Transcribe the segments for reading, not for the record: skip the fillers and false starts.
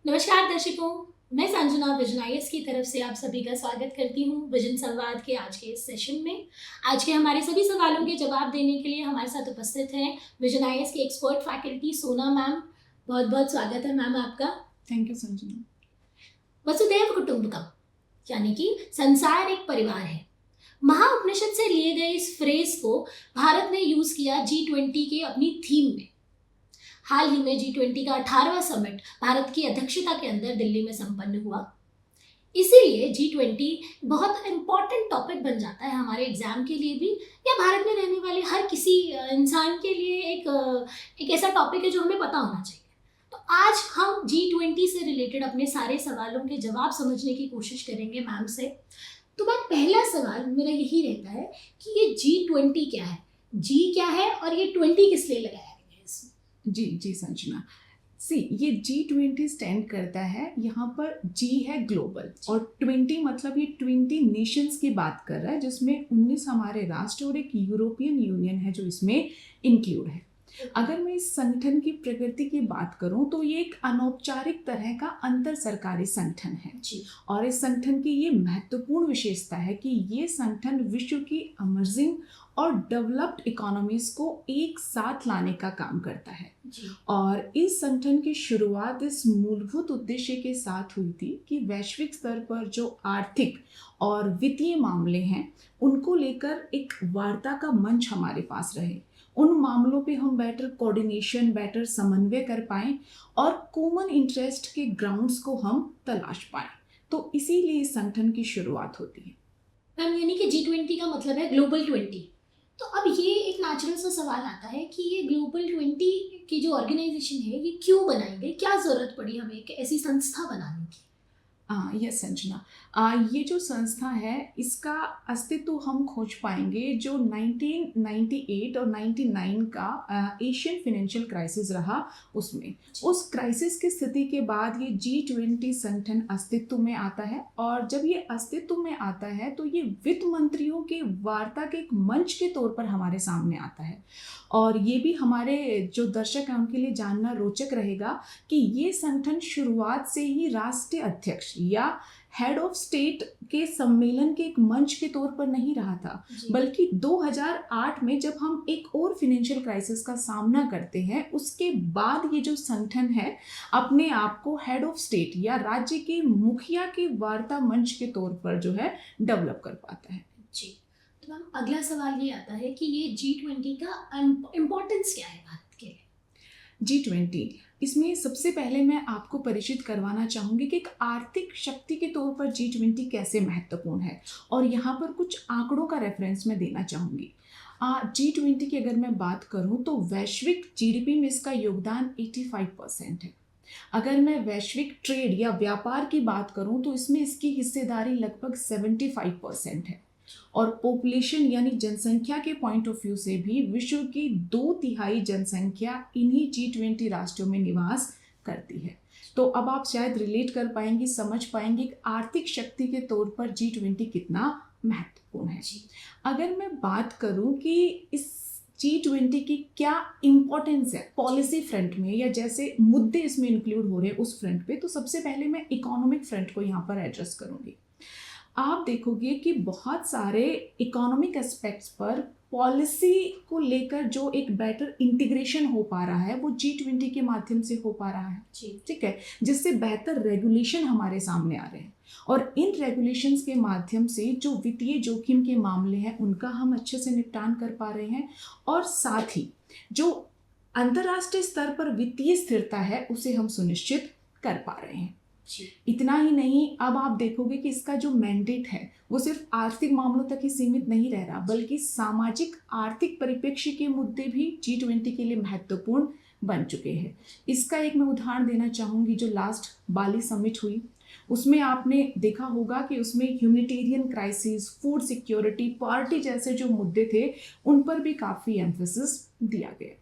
नमस्कार दर्शकों, मैं संजना विजन आईएएस की तरफ से आप सभी का स्वागत करती हूँ विजन संवाद के आज के इस सेशन में। आज के हमारे सभी सवालों के जवाब देने के लिए हमारे साथ उपस्थित हैं विजन आईएएस के एक्सपर्ट फैकल्टी सोना मैम। बहुत बहुत स्वागत है मैम आपका। Thank you Sanjana. वसुधैव कुटुंबकम यानी कि संसार एक परिवार है, महाउपनिषद से लिए गए इस फ्रेज को भारत ने यूज किया G20 के अपनी थीम में। हाल ही में G20 का 18वां समिट भारत की अध्यक्षता के अंदर दिल्ली में संपन्न हुआ। इसीलिए G20 बहुत इम्पॉर्टेंट टॉपिक बन जाता है हमारे एग्जाम के लिए भी, या भारत में रहने वाले हर किसी इंसान के लिए एक ऐसा टॉपिक है जो हमें पता होना चाहिए। तो आज हम G20 से रिलेटेड अपने सारे सवालों के जवाब समझने की कोशिश करेंगे मैम से। तो मैम, पहला सवाल मेरा यही रहता है कि ये G20 क्या है, G क्या है और ये 20 किस लिए लगाया गया है इसमें? जी संजना, ये G20 स्टैंड करता है, यहाँ पर G है ग्लोबल और 20 मतलब ये 20 नेशंस की बात कर रहा है, जिसमें 19 हमारे राष्ट्र और एक यूरोपियन यूनियन है जो इसमें इंक्लूड है। अगर मैं इस संगठन की प्रकृति की बात करूं तो ये एक अनौपचारिक तरह का अंतर सरकारी संगठन है जी। और इस संगठन की ये महत्वपूर्ण विशेषता है कि ये संगठन विश्व की इमर्जिंग और डेवलप्ड इकोनॉमीज को एक साथ लाने का काम करता है जी। और इस संगठन की शुरुआत इस मूलभूत उद्देश्य के साथ हुई थी कि वैश्विक स्तर पर जो आर्थिक और वित्तीय मामले हैं उनको लेकर एक वार्ता का मंच हमारे पास रहे, उन मामलों पे हम बेटर कोऑर्डिनेशन, बेटर समन्वय कर पाएं और कॉमन इंटरेस्ट के ग्राउंड्स को हम तलाश पाएं। तो इसीलिए इस संगठन की शुरुआत होती है। मैम, यानी कि G20 का मतलब है ग्लोबल 20। तो अब ये एक नेचुरल सा सवाल आता है कि ये ग्लोबल 20 की जो ऑर्गेनाइजेशन है ये क्यों बनाई गई, क्या जरूरत पड़ी हमें एक ऐसी संस्था बनाने की? यस संजना, ये जो संस्था है इसका अस्तित्व हम खोज पाएंगे जो 1998 और 99 का एशियन फाइनेंशियल क्राइसिस रहा, उसमें उस क्राइसिस की स्थिति के बाद ये G20 संगठन अस्तित्व में आता है और जब ये अस्तित्व में आता है तो ये वित्त मंत्रियों के वार्ता के एक मंच के तौर पर हमारे सामने आता है। और ये भी हमारे जो दर्शक हैं उनके लिए जानना रोचक रहेगा कि ये संगठन शुरुआत से ही राष्ट्रीय अध्यक्ष या हेड ऑफ स्टेट के सम्मेलन के एक मंच के तौर पर नहीं रहा था, बल्कि 2008 में जब हम एक और फाइनेंशियल क्राइसिस का सामना करते हैं उसके बाद ये जो संगठन है अपने आप को हेड ऑफ स्टेट या राज्य के मुखिया के वार्ता मंच के तौर पर जो है डेवलप कर पाता है। जी। तो मैम, अगला सवाल ये आता है कि ये G20 का इम्पोर्टेंस क्या है भारत के लिए? G20, इसमें सबसे पहले मैं आपको परिचित करवाना चाहूँगी कि एक आर्थिक शक्ति के तौर पर G20 कैसे महत्वपूर्ण है और यहाँ पर कुछ आंकड़ों का रेफरेंस मैं देना चाहूँगी। G20 की अगर मैं बात करूँ तो वैश्विक GDP में इसका योगदान 85% है। अगर मैं वैश्विक ट्रेड या व्यापार की बात करूँ तो इसमें इसकी हिस्सेदारी लगभग 75% है और पॉपुलेशन यानी जनसंख्या के पॉइंट ऑफ व्यू से भी विश्व की 2/3 जनसंख्या इन्हीं G20 राष्ट्रों में निवास करती है। तो अब आप शायद रिलेट कर पाएंगी, समझ पाएंगी कि आर्थिक शक्ति के तौर पर G20 कितना महत्वपूर्ण है। अगर मैं बात करूं कि इस G20 की क्या इम्पोर्टेंस है पॉलिसी फ्रंट में या जैसे मुद्दे इसमें इंक्लूड हो रहे हैं उस फ्रंट पे, तो सबसे पहले मैं इकोनॉमिक फ्रंट को यहाँ पर एड्रेस करूंगी। आप देखोगे कि बहुत सारे इकोनॉमिक एस्पेक्ट्स पर पॉलिसी को लेकर जो एक बेटर इंटीग्रेशन हो पा रहा है वो G20 के माध्यम से हो पा रहा है। ठीक है, जिससे बेहतर रेगुलेशन हमारे सामने आ रहे हैं और इन रेगुलेशंस के माध्यम से जो वित्तीय जोखिम के मामले हैं उनका हम अच्छे से निपटान कर पा रहे हैं और साथ ही जो अंतर्राष्ट्रीय स्तर पर वित्तीय स्थिरता है उसे हम सुनिश्चित कर पा रहे हैं। इतना ही नहीं, अब आप देखोगे कि इसका जो मैंडेट है वो सिर्फ आर्थिक मामलों तक ही सीमित नहीं रह रहा, बल्कि सामाजिक आर्थिक परिप्रेक्ष्य के मुद्दे भी G20 के लिए महत्वपूर्ण बन चुके हैं। इसका एक मैं उदाहरण देना चाहूँगी, जो लास्ट बाली समिट हुई उसमें आपने देखा होगा कि उसमें humanitarian crisis, food security, party जैसे जो मुद्दे थे उन पर भी काफ़ी एम्फेसिस दिया गया।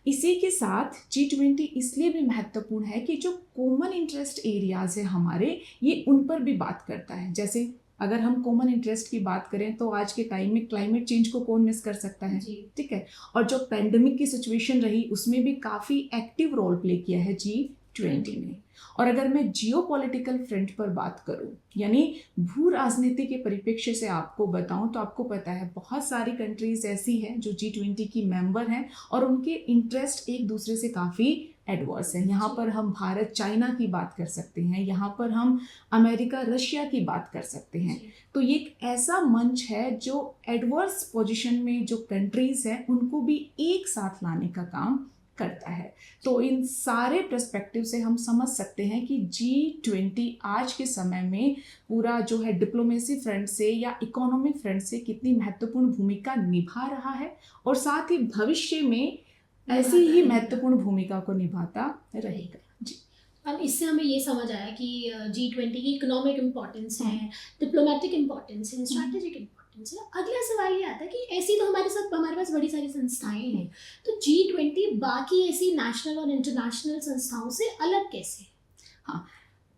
इसी के साथ G20 इसलिए भी महत्वपूर्ण है कि जो कॉमन इंटरेस्ट एरियाज है हमारे, ये उन पर भी बात करता है, जैसे अगर हम कॉमन इंटरेस्ट की बात करें तो आज के टाइम में क्लाइमेट चेंज को कौन मिस कर सकता है, जी। ठीक है। और जो पेंडेमिक की सिचुएशन रही उसमें भी काफ़ी एक्टिव रोल प्ले किया है G20 ने। और अगर मैं जियोपॉलिटिकल फ्रंट पर बात करूं, यानी भू राजनीति के परिप्रेक्ष्य से आपको बताऊं, तो आपको पता है बहुत सारी कंट्रीज ऐसी हैं जो G20 की मेंबर हैं और उनके इंटरेस्ट एक दूसरे से काफ़ी एडवर्स हैं। यहाँ पर हम भारत चाइना की बात कर सकते हैं, यहाँ पर हम अमेरिका रशिया की बात कर सकते हैं। तो ये एक ऐसा मंच है जो एडवर्स पोजीशन में जो कंट्रीज हैं उनको भी एक साथ लाने का काम करता है। तो इन सारे पर्सपेक्टिव से हम समझ सकते हैं कि G20 आज के समय में पूरा जो है डिप्लोमेसी फ्रंट से या इकोनॉमिक फ्रंट से कितनी महत्वपूर्ण भूमिका निभा रहा है और साथ ही भविष्य में ऐसी ही महत्वपूर्ण भूमिका को निभाता रहेगा। जी। अब इससे हमें ये समझ आया कि G20 की इकोनॉमिक इम्पोर्टेंस है, डिप्लोमेटिक इम्पोर्टेंस है, स्ट्रैटेजिक इम्पोर्टेंस है। अगला सवाल ये आता है कि ऐसी तो हमारे पास बड़ी सारी संस्थाएं हैं, तो G20 बाकी ऐसी नेशनल और इंटरनेशनल संस्थाओं से अलग कैसे है? हाँ,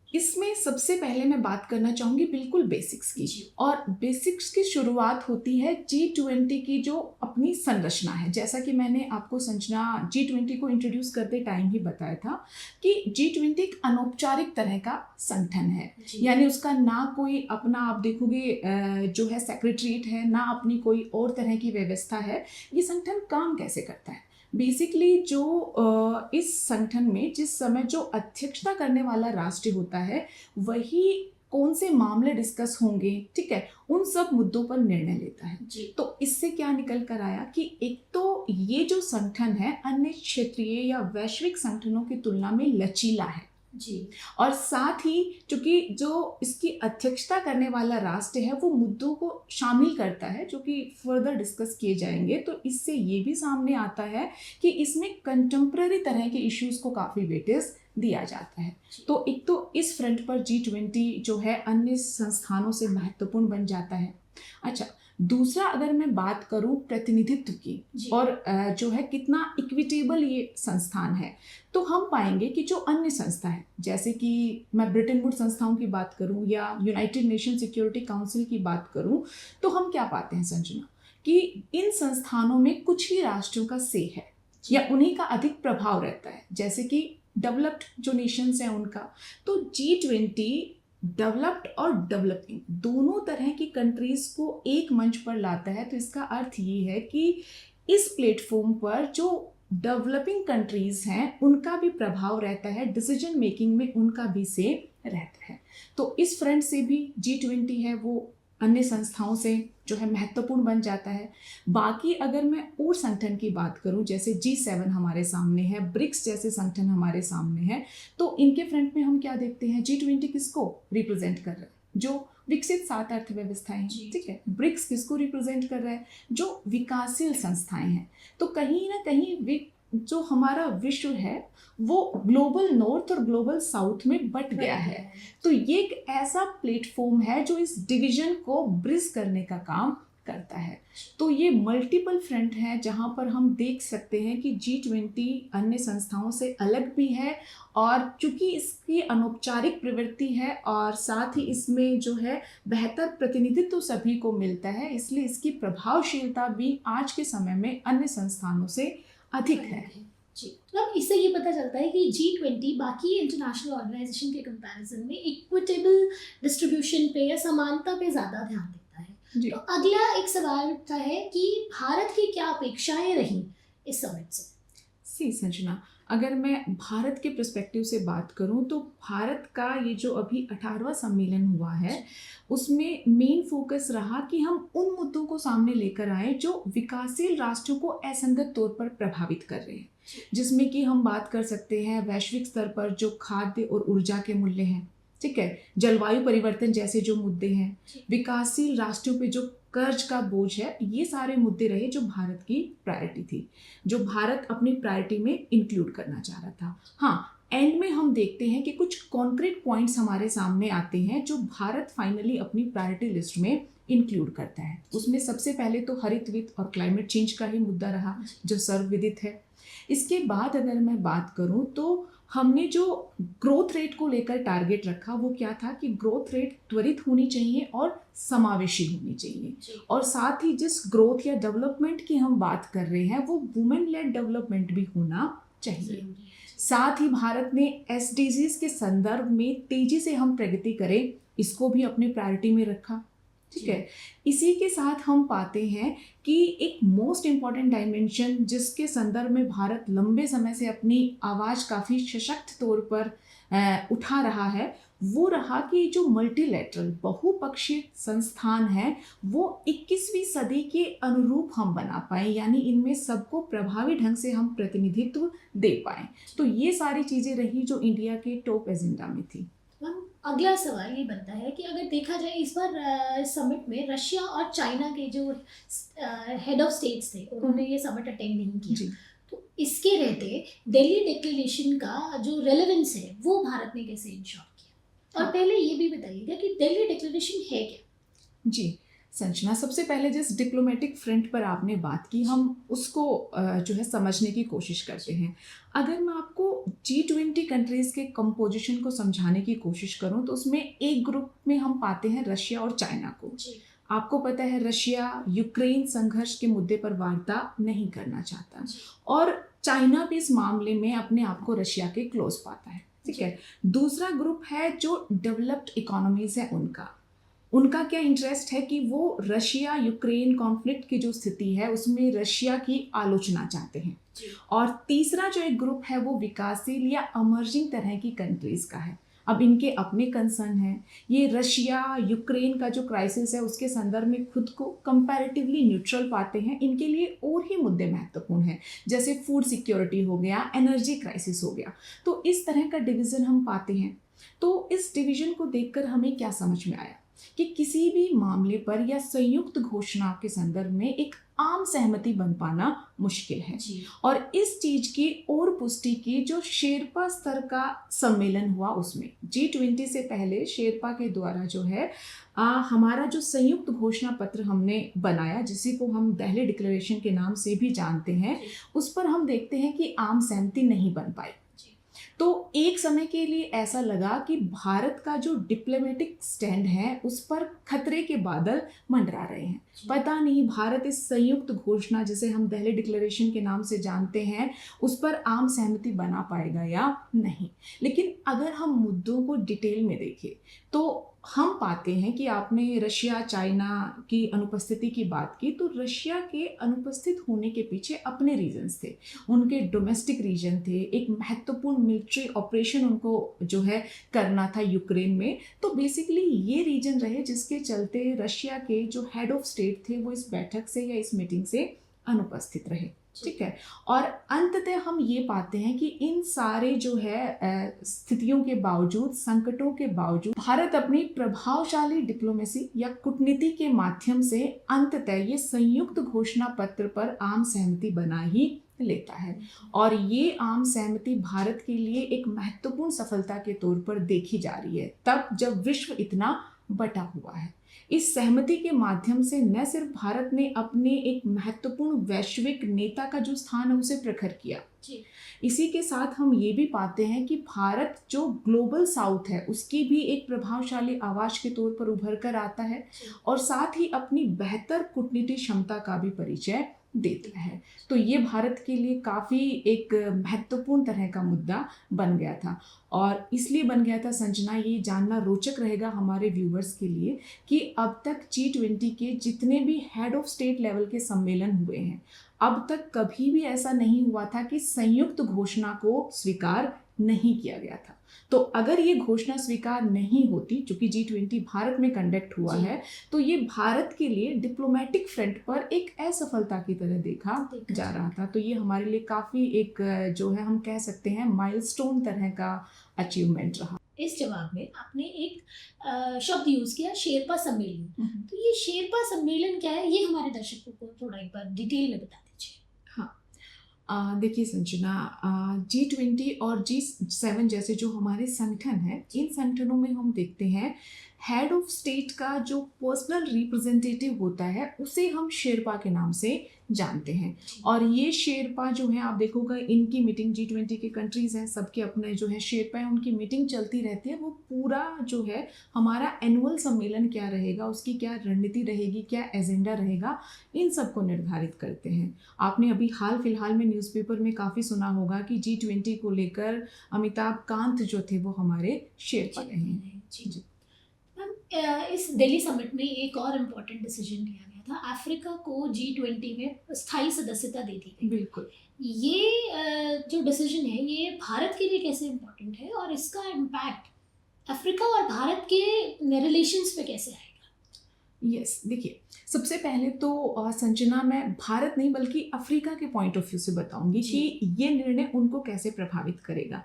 इसमें सबसे पहले मैं बात करना चाहूँगी बिल्कुल बेसिक्स की। और बेसिक्स की शुरुआत होती है G20 की जो अपनी संरचना है। जैसा कि मैंने आपको संरचना G20 को इंट्रोड्यूस करते टाइम ही बताया था कि G20 एक अनौपचारिक तरह का संगठन है, यानी उसका ना कोई अपना आप देखोगे जो है सेक्रेटरीट है, ना अपनी कोई और तरह की व्यवस्था है। ये संगठन काम कैसे करता है? बेसिकली जो इस संगठन में जिस समय जो अध्यक्षता करने वाला राष्ट्र होता है वही कौन से मामले डिस्कस होंगे, ठीक है, उन सब मुद्दों पर निर्णय लेता है। तो इससे क्या निकल कर आया कि एक तो ये जो संगठन है अन्य क्षेत्रीय या वैश्विक संगठनों की तुलना में लचीला है जी। और साथ ही चूंकि जो इसकी अध्यक्षता करने वाला राष्ट्र है वो मुद्दों को शामिल करता है जो कि फर्दर डिस्कस किए जाएंगे, तो इससे ये भी सामने आता है कि इसमें कंटेम्प्रेरी तरह के इश्यूज को काफ़ी वेटेज दिया जाता है। तो एक तो इस फ्रंट पर G20 जो है अन्य संस्थानों से महत्वपूर्ण बन जाता है। अच्छा, दूसरा अगर मैं बात करूं प्रतिनिधित्व की और जो है कितना इक्विटेबल ये संस्थान है, तो हम पाएंगे कि जो अन्य संस्था है, जैसे कि मैं ब्रिटेन वुड संस्थाओं की बात करूं या यूनाइटेड नेशन सिक्योरिटी काउंसिल की बात करूं, तो हम क्या पाते हैं संजना कि इन संस्थानों में कुछ ही राष्ट्रों का से है या उन्हीं का अधिक प्रभाव रहता है, जैसे कि डेवलप्ड जो नेशंस हैं उनका। तो G20 डेवलप्ड और डेवलपिंग दोनों तरह की कंट्रीज को एक मंच पर लाता है। तो इसका अर्थ ये है कि इस प्लेटफॉर्म पर जो डेवलपिंग कंट्रीज हैं उनका भी प्रभाव रहता है, डिसीजन मेकिंग में उनका भी से रहता है। तो इस फ्रंट से भी G20 है वो अन्य संस्थाओं से जो है महत्वपूर्ण बन जाता है। बाकी अगर मैं और संगठन की बात करूं, जैसे G7 हमारे सामने है, ब्रिक्स जैसे संगठन हमारे सामने है, तो इनके फ्रंट में हम क्या देखते हैं, G20 किसको रिप्रेजेंट कर रहा है? जो विकसित 7 अर्थव्यवस्थाएं हैं, ठीक है। ब्रिक्स किसको रिप्रेजेंट कर रहा है? जो विकासशील संस्थाएं हैं। तो कहीं ना कहीं जो हमारा विश्व है वो ग्लोबल नॉर्थ और ग्लोबल साउथ में बट गया है। तो ये एक ऐसा प्लेटफॉर्म है जो इस डिवीजन को ब्रिज करने का काम करता है। तो ये मल्टीपल फ्रंट है जहां पर हम देख सकते हैं कि G20 अन्य संस्थाओं से अलग भी है और चूंकि इसकी अनौपचारिक प्रवृत्ति है और साथ ही इसमें जो है बेहतर प्रतिनिधित्व सभी को मिलता है, इसलिए इसकी प्रभावशीलता भी आज के समय में अन्य संस्थानों से अधिक है। जी, मतलब इससे ये पता चलता है कि G20 बाकी इंटरनेशनल ऑर्गेनाइजेशन के कंपैरिजन में इक्विटेबल डिस्ट्रीब्यूशन पे या समानता पे ज़्यादा ध्यान देता है। तो अगला एक सवाल उठता है कि भारत की क्या अपेक्षाएं रहीं इस समिट से? संजना, अगर मैं भारत के पर्सपेक्टिव से बात करूं तो भारत का ये जो अभी 18वां सम्मेलन हुआ है उसमें मेन फोकस रहा कि हम उन मुद्दों को सामने लेकर आए जो विकासशील राष्ट्रों को असंगत तौर पर प्रभावित कर रहे हैं, जिसमें कि हम बात कर सकते हैं वैश्विक स्तर पर जो खाद्य और ऊर्जा के मूल्य हैं, ठीक है, जलवायु परिवर्तन जैसे जो मुद्दे हैं, विकासशील राष्ट्रों पे जो कर्ज का बोझ है, ये सारे मुद्दे रहे जो भारत की प्रायोरिटी थी, जो भारत अपनी प्रायोरिटी में इंक्लूड करना चाह रहा था। हाँ, एंड में हम देखते हैं कि कुछ कॉन्क्रीट पॉइंट्स हमारे सामने आते हैं जो भारत फाइनली अपनी प्रायोरिटी लिस्ट में इंक्लूड करता है। उसमें सबसे पहले तो हरित वित्त और क्लाइमेट चेंज का ही मुद्दा रहा जो सर्वविदित है। इसके बाद अगर मैं बात करूं तो हमने जो ग्रोथ रेट को लेकर टारगेट रखा वो क्या था कि ग्रोथ रेट त्वरित होनी चाहिए और समावेशी होनी चाहिए, जी। और साथ ही जिस ग्रोथ या डेवलपमेंट की हम बात कर रहे हैं वो वुमेन लेड डेवलपमेंट भी होना चाहिए। जरूरी है। साथ ही भारत ने एसडीजीज के संदर्भ में तेजी से हम प्रगति करें, इसको भी अपने प्रायोरिटी में रखा। ठीक है, इसी के साथ हम पाते हैं कि एक मोस्ट इम्पॉर्टेंट डायमेंशन जिसके संदर्भ में भारत लंबे समय से अपनी आवाज़ काफ़ी सशक्त तौर पर उठा रहा है, वो रहा कि जो मल्टीलैटरल बहुपक्षीय संस्थान है वो 21वीं सदी के अनुरूप हम बना पाए, यानी इनमें सबको प्रभावी ढंग से हम प्रतिनिधित्व दे पाए। तो ये सारी चीज़ें रही जो इंडिया के टॉप एजेंडा में थी। मैम, अगला सवाल ये बनता है कि अगर देखा जाए इस बार समिट में रशिया और चाइना के जो हेड ऑफ स्टेट्स थे उन्होंने ये समिट अटेंड नहीं किया, जी। तो इसके रहते दिल्ली डिक्लेरेशन का जो रेलेवेंस है वो भारत ने कैसे इंश्योर किया? और हाँ। पहले ये भी बताइएगा कि दिल्ली डिक्लेरेशन है क्या? जी संजना, सबसे पहले जिस डिप्लोमेटिक फ्रंट पर आपने बात की हम उसको जो है समझने की कोशिश करते हैं। अगर मैं आपको G20 कंट्रीज़ के कंपोजिशन को समझाने की कोशिश करूं तो उसमें एक ग्रुप में हम पाते हैं रशिया और चाइना को। जी। आपको पता है रशिया यूक्रेन संघर्ष के मुद्दे पर वार्ता नहीं करना चाहता जी। और चाइना भी इस मामले में अपने आप को रशिया के क्लोज पाता है। ठीक है, दूसरा ग्रुप है जो डेवलप्ड इकोनॉमीज है, उनका क्या इंटरेस्ट है कि वो रशिया यूक्रेन कॉन्फ्लिक्ट की जो स्थिति है उसमें रशिया की आलोचना चाहते हैं। जी। और तीसरा जो एक ग्रुप है वो विकासशील या अमर्जिंग तरह की कंट्रीज का है। अब इनके अपने कंसर्न हैं, ये रशिया यूक्रेन का जो क्राइसिस है उसके संदर्भ में खुद को कंपैरेटिवली न्यूट्रल पाते हैं, इनके लिए और ही मुद्दे महत्वपूर्ण हैं जैसे फूड सिक्योरिटी हो गया, एनर्जी क्राइसिस हो गया। तो इस तरह का डिवीज़न हम पाते हैं। तो इस डिवीज़न को देखकर हमें क्या समझ में आया कि किसी भी मामले पर या संयुक्त घोषणा के संदर्भ में एक आम सहमति बन पाना मुश्किल है। जी। और इस चीज की और पुष्टि की जो शेरपा स्तर का सम्मेलन हुआ उसमें G20 से पहले शेरपा के द्वारा जो है हमारा जो संयुक्त घोषणा पत्र हमने बनाया जिसे को हम दिल्ली डिक्लेरेशन के नाम से भी जानते हैं, उस पर हम देखते हैं कि आम सहमति नहीं बन पाई। तो एक समय के लिए ऐसा लगा कि भारत का जो डिप्लोमेटिक स्टैंड है उस पर खतरे के बादल मंडरा रहे हैं। पता नहीं भारत इस संयुक्त घोषणा जिसे हम दिल्ली डिक्लेरेशन के नाम से जानते हैं उस पर आम सहमति बना पाएगा या नहीं। लेकिन अगर हम मुद्दों को डिटेल में देखें तो हम पाते हैं कि आपने रशिया चाइना की अनुपस्थिति की बात की, तो रशिया के अनुपस्थित होने के पीछे अपने रीजंस थे, उनके डोमेस्टिक रीजन थे, एक महत्वपूर्ण मिलिट्री ऑपरेशन उनको जो है करना था यूक्रेन में। तो बेसिकली ये रीजन रहे जिसके चलते रशिया के जो हेड ऑफ स्टेट थे वो इस बैठक से या इस मीटिंग से अनुपस्थित रहे। ठीक है, और अंततः हम ये पाते हैं कि इन सारे जो है स्थितियों के बावजूद, संकटों के बावजूद भारत अपनी प्रभावशाली डिप्लोमेसी या कूटनीति के माध्यम से अंततः ये संयुक्त घोषणा पत्र पर आम सहमति बना ही लेता है। और ये आम सहमति भारत के लिए एक महत्वपूर्ण सफलता के तौर पर देखी जा रही है तब जब विश्व इतना बटा हुआ है। इस सहमति के माध्यम से न सिर्फ भारत ने अपने एक महत्वपूर्ण वैश्विक नेता का जो स्थान है उसे प्रखर किया, इसी के साथ हम ये भी पाते हैं कि भारत जो ग्लोबल साउथ है उसकी भी एक प्रभावशाली आवाज के तौर पर उभर कर आता है और साथ ही अपनी बेहतर कूटनीतिक क्षमता का भी परिचय देता है। तो ये भारत के लिए काफ़ी एक महत्वपूर्ण तरह का मुद्दा बन गया था और इसलिए बन गया था संजना, ये जानना रोचक रहेगा हमारे व्यूवर्स के लिए कि अब तक G20 के जितने भी हेड ऑफ स्टेट लेवल के सम्मेलन हुए हैं अब तक कभी भी ऐसा नहीं हुआ था कि संयुक्त घोषणा को स्वीकार नहीं किया गया था। तो अगर ये घोषणा स्वीकार नहीं होती, चूंकि G20 भारत में कंडक्ट हुआ है, तो ये भारत के लिए डिप्लोमेटिक फ्रंट पर एक असफलता की तरह देखा जा रहा था। तो ये हमारे लिए काफ़ी एक जो है हम कह सकते हैं माइलस्टोन तरह का अचीवमेंट रहा। इस जवाब में आपने एक शब्द यूज किया, शेरपा सम्मेलन। तो ये शेरपा सम्मेलन क्या है, ये हमारे दर्शकों को थोड़ा एक बार डिटेल में बता दीजिए। हाँ, देखिए संजना, G20 और G7 जैसे जो हमारे संगठन हैं, इन संगठनों में हम देखते हैं हेड ऑफ स्टेट का जो पर्सनल रिप्रेजेंटेटिव होता है उसे हम शेरपा के नाम से जानते हैं। और ये शेरपा जो है, आप देखोगे इनकी मीटिंग, G20 के कंट्रीज हैं, सबके अपने जो है शेरपा है, उनकी मीटिंग चलती रहती है। वो पूरा जो है हमारा एनुअल सम्मेलन क्या रहेगा, उसकी क्या रणनीति रहेगी, क्या एजेंडा रहेगा, इन सब को निर्धारित करते हैं। आपने अभी हाल फिलहाल में न्यूज़पेपर में काफ़ी सुना होगा कि G20 को लेकर अमिताभ कांत जो थे वो हमारे शेरपा रहे हैं। जी। मैम, इस दिल्ली समिट में एक और इम्पोर्टेंट डिसीजन लिया गया था, अफ्रीका को G20 में स्थायी सदस्यता दे दी गई। बिल्कुल। ये जो डिसीजन है ये भारत के लिए कैसे इम्पोर्टेंट है और इसका इम्पैक्ट अफ्रीका और भारत के रिलेशंस पे कैसे आएगा? यस, देखिए, सबसे पहले तो संजना, मैं भारत नहीं बल्कि अफ्रीका के पॉइंट ऑफ व्यू से बताऊंगी कि ये निर्णय उनको कैसे प्रभावित करेगा।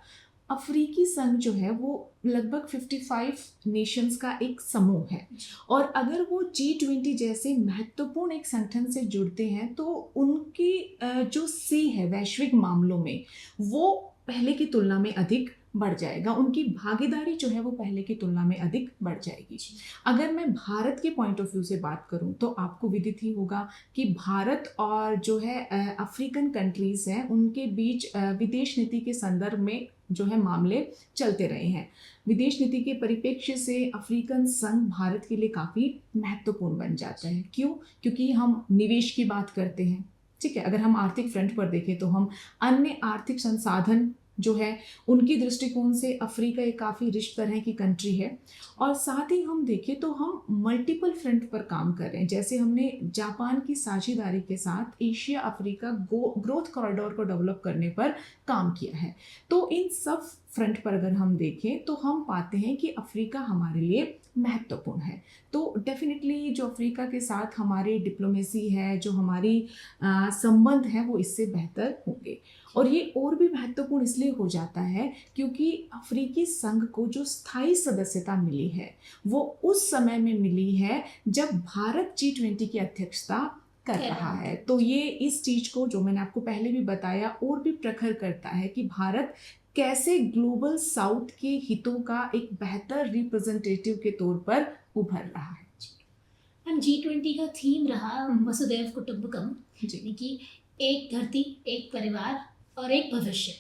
अफ्रीकी संघ जो है वो लगभग 55 नेशंस का एक समूह है, और अगर वो G20 जैसे महत्वपूर्ण एक संगठन से जुड़ते हैं तो उनकी जो सी है वैश्विक मामलों में वो पहले की तुलना में अधिक बढ़ जाएगा, उनकी भागीदारी जो है वो पहले की तुलना में अधिक बढ़ जाएगी। अगर मैं भारत के पॉइंट ऑफ व्यू से बात करूं तो आपको विदित ही होगा कि भारत और जो है अफ्रीकन कंट्रीज हैं उनके बीच विदेश नीति के संदर्भ में जो है मामले चलते रहे हैं। विदेश नीति के परिप्रेक्ष्य से अफ्रीकन संघ भारत के लिए काफ़ी महत्वपूर्ण बन जाता है। क्यों? क्योंकि हम निवेश की बात करते हैं, ठीक है। अगर हम आर्थिक फ्रंट पर देखें तो हम अन्य आर्थिक संसाधन जो है उनकी दृष्टिकोण से अफ्रीका एक काफ़ी रिच तरह की कंट्री है, और साथ ही हम देखें तो हम मल्टीपल फ्रंट पर काम कर रहे हैं। जैसे हमने जापान की साझेदारी के साथ एशिया अफ्रीका ग्रोथ कॉरिडोर को डेवलप करने पर काम किया है। तो इन सब फ्रंट पर अगर हम देखें तो हम पाते हैं कि अफ्रीका हमारे लिए महत्वपूर्ण है। तो डेफिनेटली जो अफ्रीका के साथ हमारी डिप्लोमेसी है, जो हमारी संबंध है, वो इससे बेहतर होंगे। और ये और भी महत्वपूर्ण इसलिए हो जाता है क्योंकि अफ्रीकी संघ को जो स्थायी सदस्यता मिली है वो उस समय में मिली है जब भारत G20 की अध्यक्षता कर रहा है। तो ये इस चीज को, जो मैंने आपको पहले भी बताया, और भी प्रखर करता है कि भारत कैसे ग्लोबल साउथ के हितों का एक बेहतर रिप्रेजेंटेटिव के तौर पर उभर रहा है। G20 का थीम रहा वसुधैव कुटुंबकम, यानी कि एक धरती, एक परिवार और एक भविष्य।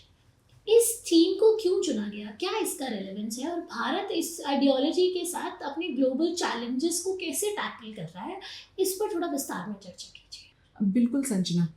इस थीम को क्यों चुना गया, क्या इसका रेलेवेंस है, और भारत इस आइडियोलॉजी के साथ अपने ग्लोबल चैलेंजेस को कैसे टैकल कर रहा है, इस पर थोड़ा विस्तार में चर्चा कीजिए। बिल्कुल संजना,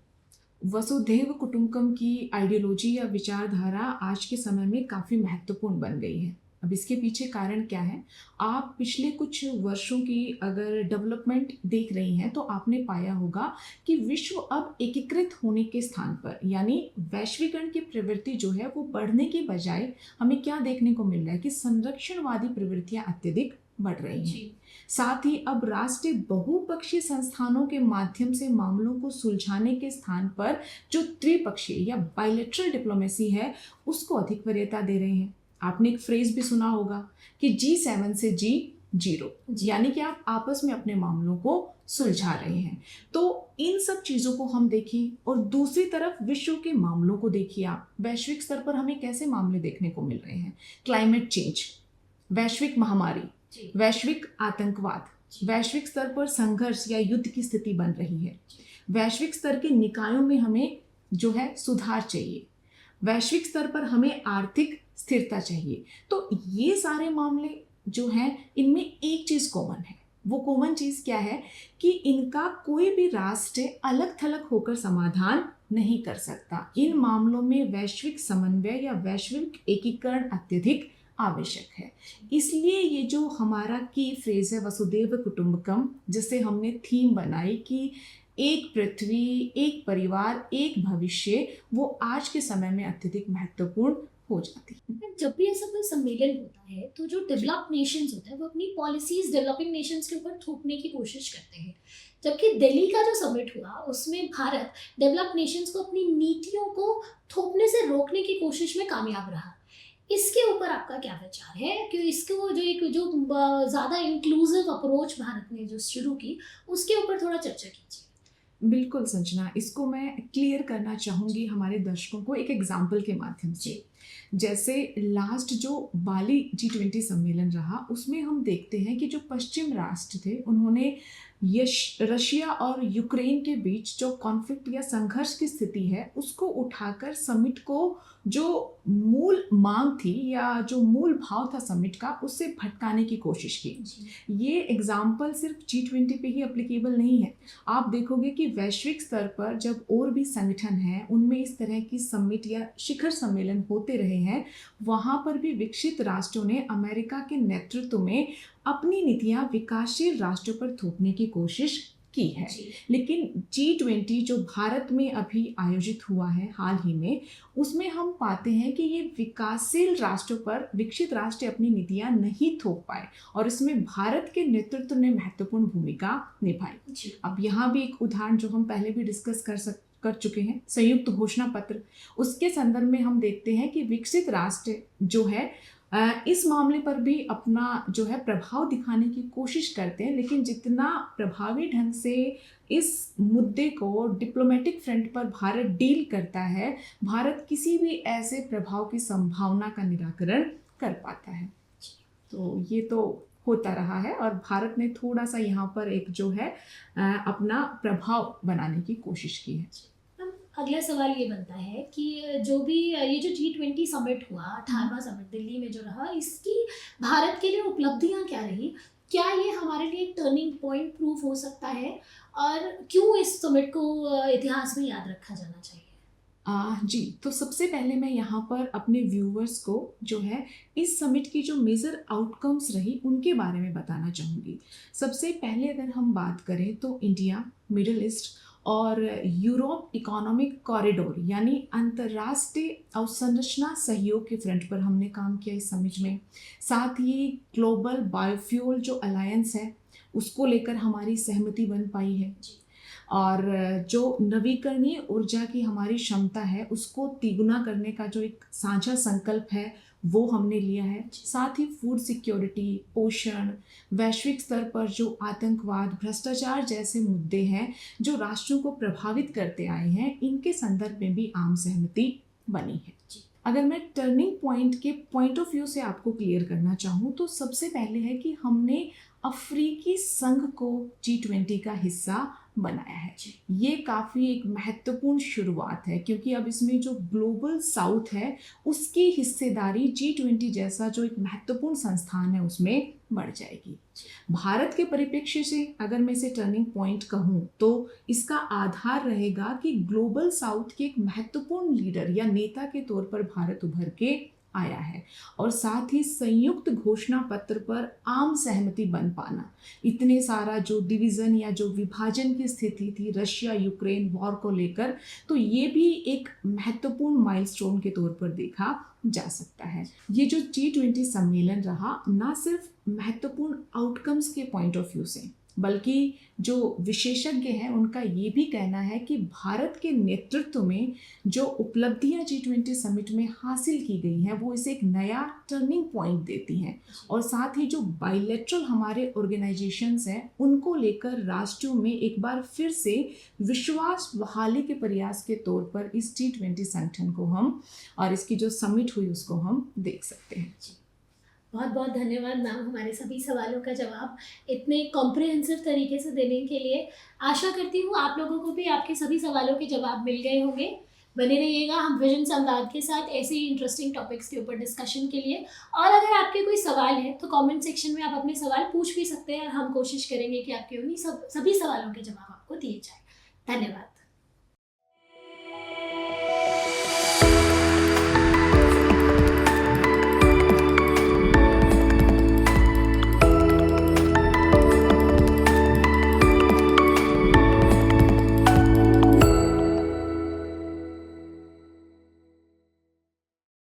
वसुधैव कुटुंबकम की आइडियोलॉजी या विचारधारा आज के समय में काफ़ी महत्वपूर्ण बन गई है। अब इसके पीछे कारण क्या है? आप पिछले कुछ वर्षों की अगर डेवलपमेंट देख रही हैं तो आपने पाया होगा कि विश्व अब एकीकृत होने के स्थान पर, यानी वैश्वीकरण की प्रवृत्ति जो है वो बढ़ने के बजाय हमें क्या देखने को मिल रहा है कि संरक्षणवादी प्रवृत्तियां अत्यधिक बढ़ रही हैं। साथ ही अब राष्ट्रीय बहुपक्षीय संस्थानों के माध्यम से मामलों को सुलझाने के स्थान पर जो त्रिपक्षीय या बायलैटरल डिप्लोमेसी है उसको अधिक वरीयता दे रहे हैं। आपने एक फ्रेज भी सुना होगा कि G7 से G0, यानी कि आप आपस में अपने मामलों को सुलझा रहे हैं। तो इन सब चीज़ों को हम देखें, और दूसरी तरफ विश्व के मामलों को देखिए आप। वैश्विक स्तर पर हमें कैसे मामले देखने को मिल रहे हैं? क्लाइमेट चेंज, वैश्विक महामारी, वैश्विक आतंकवाद, वैश्विक स्तर पर संघर्ष या युद्ध की स्थिति बन रही है। वैश्विक स्तर के निकायों में हमें जो है सुधार चाहिए, वैश्विक स्तर पर हमें आर्थिक स्थिरता चाहिए। तो ये सारे मामले जो हैं इनमें एक चीज़ कॉमन है। वो कॉमन चीज़ क्या है कि इनका कोई भी राष्ट्र अलग थलग होकर समाधान नहीं कर सकता। इन मामलों में वैश्विक समन्वय या वैश्विक एकीकरण अत्यधिक आवश्यक है। इसलिए ये जो हमारा की फ्रेज है वसुधैव कुटुंबकम, जिसे हमने थीम बनाई कि एक पृथ्वी, एक परिवार, एक भविष्य, वो आज के समय में अत्यधिक महत्वपूर्ण हो जाती है। जब भी ऐसा कोई सम्मेलन होता है तो जो डेवलप्ड नेशंस होता है वो अपनी पॉलिसीज डेवलपिंग नेशंस के ऊपर थोपने की कोशिश करते हैं, जबकि दिल्ली का जो समिट हुआ उसमें भारत डेवलप्ड नेशंस को अपनी नीतियों को थोपने से रोकने की कोशिश में कामयाब रहा। इसके ऊपर आपका क्या विचार है कि इसको जो ज़्यादा इंक्लूसिव अप्रोच भारत ने जो शुरू की उसके ऊपर थोड़ा चर्चा कीजिए। बिल्कुल संजना, इसको मैं क्लियर करना चाहूँगी हमारे दर्शकों को एक एग्जाम्पल के माध्यम से। जैसे लास्ट जो बाली G20 सम्मेलन रहा, उसमें हम देखते हैं कि जो पश्चिम राष्ट्र थे उन्होंने रशिया और यूक्रेन के बीच जो कॉन्फ्लिक्ट या संघर्ष की स्थिति है उसको उठाकर समिट को जो मूल मांग थी या जो मूल भाव था समिट का, उससे भटकाने की कोशिश की। ये एग्जाम्पल सिर्फ G20 पे ही एप्लीकेबल नहीं है। आप देखोगे कि वैश्विक स्तर पर जब और भी संगठन हैं उनमें इस तरह की समिट या शिखर सम्मेलन होते रहे हैं, वहाँ पर भी विकसित राष्ट्रों ने अमेरिका के नेतृत्व में अपनी नीतियाँ विकासशील राष्ट्रों पर थोपने की कोशिश की है। लेकिन G20 जो भारत में अभी आयोजित हुआ है हाल ही में, उसमें हम पाते हैं कि ये विकासशील राष्ट्रों पर विकसित राष्ट्र अपनी नीतियाँ नहीं थोप पाए और इसमें भारत के नेतृत्व ने महत्वपूर्ण भूमिका निभाई। अब यहाँ भी एक उदाहरण जो हम पहले भी डिस्कस कर चुके हैं, संयुक्त घोषणा पत्र, उसके संदर्भ में हम देखते हैं कि विकसित राष्ट्र जो है इस मामले पर भी अपना जो है प्रभाव दिखाने की कोशिश करते हैं, लेकिन जितना प्रभावी ढंग से इस मुद्दे को डिप्लोमेटिक फ्रंट पर भारत डील करता है, भारत किसी भी ऐसे प्रभाव की संभावना का निराकरण कर पाता है। तो ये तो होता रहा है और भारत ने थोड़ा सा यहाँ पर एक जो है अपना प्रभाव बनाने की कोशिश की है। अगला सवाल ये बनता है कि जो भी ये जो G20 समिट हुआ, 18वां समिट दिल्ली में जो रहा, इसकी भारत के लिए उपलब्धियां क्या रही? क्या ये हमारे लिए एक टर्निंग पॉइंट प्रूफ हो सकता है और क्यों इस समिट को इतिहास में याद रखा जाना चाहिए? जी, तो सबसे पहले मैं यहाँ पर अपने व्यूवर्स को जो है इस समिट की जो मेजर आउटकम्स रही उनके बारे में बताना चाहूँगी। सबसे पहले अगर हम बात करें तो इंडिया, मिडिल ईस्ट और यूरोप इकोनॉमिक कॉरिडोर यानी अंतर्राष्ट्रीय अवसंरचना सहयोग के फ्रंट पर हमने काम किया इस समिट में। साथ ही ग्लोबल बायोफ्यूल जो अलायंस है उसको लेकर हमारी सहमति बन पाई है और जो नवीकरणीय ऊर्जा की हमारी क्षमता है उसको तिगुना करने का जो एक साझा संकल्प है वो हमने लिया है। साथ ही फूड सिक्योरिटी, पोषण, वैश्विक स्तर पर जो आतंकवाद, भ्रष्टाचार जैसे मुद्दे हैं जो राष्ट्रों को प्रभावित करते आए हैं, इनके संदर्भ में भी आम सहमति बनी है। अगर मैं टर्निंग पॉइंट के पॉइंट ऑफ व्यू से आपको क्लियर करना चाहूँ तो सबसे पहले है कि हमने अफ्रीकी संघ को G20 का हिस्सा बनाया है। ये काफ़ी एक महत्वपूर्ण शुरुआत है क्योंकि अब इसमें जो ग्लोबल साउथ है उसकी हिस्सेदारी G20 जैसा जो एक महत्वपूर्ण संस्थान है उसमें बढ़ जाएगी। भारत के परिप्रेक्ष्य से अगर मैं इसे टर्निंग पॉइंट कहूँ तो इसका आधार रहेगा कि ग्लोबल साउथ के एक महत्वपूर्ण लीडर या नेता के तौर पर भारत उभर के आया है और साथ ही संयुक्त घोषणा पत्र पर आम सहमति बन पाना। इतने सारा जो डिवीज़न या जो विभाजन की स्थिति थी रशिया यूक्रेन वॉर को लेकर, तो ये भी एक महत्वपूर्ण माइलस्टोन के तौर पर देखा जा सकता है। ये जो G20 सम्मेलन रहा ना सिर्फ महत्वपूर्ण आउटकम्स के पॉइंट ऑफ व्यू से, बल्कि जो विशेषज्ञ हैं उनका ये भी कहना है कि भारत के नेतृत्व में जो उपलब्धियां G20 समिट में हासिल की गई हैं वो इसे एक नया टर्निंग पॉइंट देती हैं और साथ ही जो बायलैटरल हमारे ऑर्गेनाइजेशंस हैं उनको लेकर राष्ट्रों में एक बार फिर से विश्वास बहाली के प्रयास के तौर पर इस G20 संगठन को हम और इसकी जो समिट हुई उसको हम देख सकते हैं। बहुत बहुत धन्यवाद मैम हमारे सभी सवालों का जवाब इतने कॉम्प्रिहेंसिव तरीके से देने के लिए। आशा करती हूँ आप लोगों को भी आपके सभी सवालों के जवाब मिल गए होंगे। बने रहिएगा हम विजन संवाद के साथ ऐसे ही इंटरेस्टिंग टॉपिक्स के ऊपर डिस्कशन के लिए। और अगर आपके कोई सवाल है तो कमेंट सेक्शन में आप अपने सवाल पूछ भी सकते हैं और हम कोशिश करेंगे कि आपके उन्हीं सभी सवालों के जवाब आपको दिए जाए। धन्यवाद।